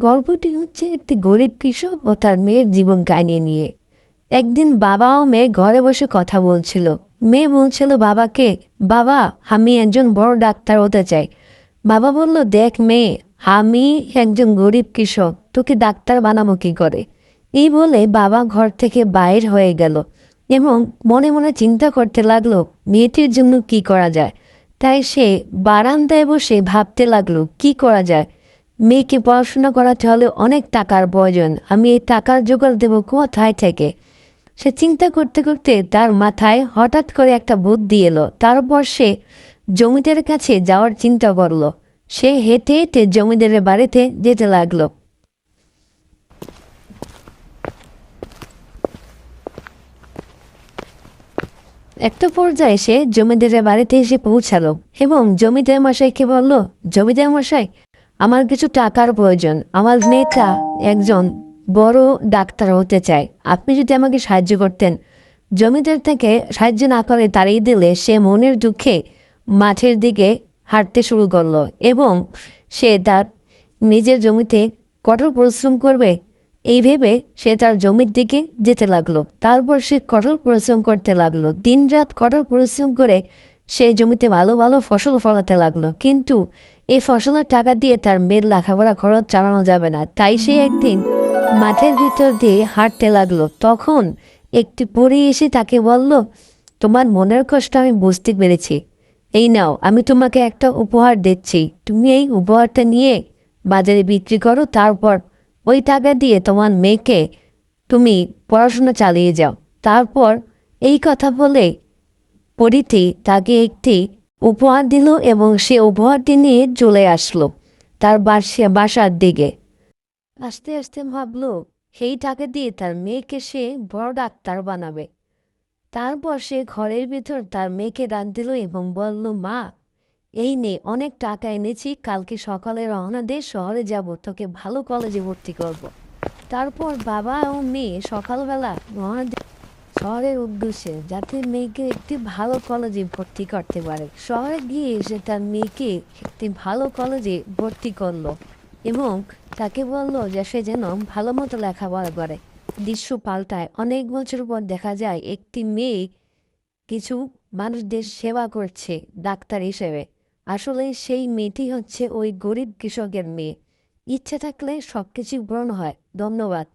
গল্পটি হচ্ছে একটি গরিব কৃষক ও তার মেয়ের জীবন কাহিনী নিয়ে। একদিন বাবা ও মেয়ে ঘরে বসে কথা বলছিল। মেয়ে বলছিল বাবাকে, বাবা, আমি একজন বড় ডাক্তার হতে চাই। বাবা বলল, দেখ মেয়ে, আমি একজন গরিব কৃষক, তোকে ডাক্তার বানাবো কি করে? এই বলে বাবা ঘর থেকে বাইর হয়ে গেল এবং মনে মনে চিন্তা করতে লাগলো মেয়েটির জন্য কি করা যায়। তাই সে বারান্দায় বসে ভাবতে লাগলো কি করা যায়। মেয়েকে পড়াশোনা করাতে হলে অনেক টাকার প্রয়োজন, আমি এই টাকার জোগাড় দেবো কোথায় থেকে? সে চিন্তা করতে করতে তার মাথায় হঠাৎ করে একটা বুদ্ধি এলো। তারপর সে জমিদারের কাছে যাওয়ার চিন্তা করলো। সে হেঁটে হেঁটে জমিদারের বাড়িতে যেতে লাগলো। একটা পর্যায়ে সে জমিদারের বাড়িতে এসে পৌঁছালো এবং জমিদার মশাইকে বলল, জমিদার মশাই, আমার কিছু টাকার প্রয়োজন। আমার মেয়েটা একজন বড় ডাক্তার হতে চায়, আপনি যদি আমাকে সাহায্য করতেন। জমিদার থেকে সাহায্য না করে তাড়িয়ে দিলে সে মনের দুঃখে মাঠের দিকে হাঁটতে শুরু করলো এবং সে তার নিজের জমিতে কঠোর পরিশ্রম করবে এই ভেবে সে তার জমির দিকে যেতে লাগলো। তারপর সে কঠোর পরিশ্রম করতে লাগলো, দিনরাত কঠোর পরিশ্রম করে সে জমিতে ভালো ভালো ফসল ফলাতে লাগলো। কিন্তু এই ফসলের টাকা দিয়ে তার মেয়ের লেখাপড়া খরচ চালানো যাবে না। তাই সে একদিন মাঠের ভিতর দিয়ে হাঁটতে লাগলো। তখন একটি পরী এসে তাকে বলল, তোমার মনের কষ্ট আমি বুঝতে পেরেছি, এই নাও, আমি তোমাকে একটা উপহার দিচ্ছি, তুমি এই উপহারটা নিয়ে বাজারে বিক্রি করো, তারপর ওই টাকা দিয়ে তোমার মেয়েকে তুমি পড়াশোনা চালিয়ে যাও। তারপর এই কথা বলে পরীটি তাকে একটি উপহার দিল এবং সে উপহারটি নিয়ে চলে আসলো তার বাসার দিকে। আস্তে আস্তে ভাবলো সেই টাকা দিয়ে তার মেয়েকে সে বড় ডাক্তার বানাবে। তারপর সে ঘরের ভিতর তার মেয়েকে ডাক দিল এবং বলল, মা, এই নে, অনেক টাকা এনেছি, কালকে সকালে রওনা দে, শহরে যাব, তোকে ভালো কলেজে ভর্তি করব। তারপর বাবা ও মেয়ে সকালবেলা রওনা দিল শহরের উদ্দেশ্যে, যাতে মেয়েকে একটি ভালো কলেজে ভর্তি করতে পারে। শহরে গিয়ে সে তার মেয়েকে একটি ভালো কলেজে ভর্তি করলো এবং তাকে বলল যে সে যেন ভালো মতো লেখাপড়া করে। দৃশ্য পাল্টায়, অনেক বছর পর দেখা যায় একটি মেয়ে কিছু মানুষদের সেবা করছে ডাক্তার হিসেবে। আসলে সেই মেয়েটি হচ্ছে ওই গরিব কৃষকের মেয়ে। ইচ্ছে থাকলে সব কিছু পূরণ হয়। ধন্যবাদ।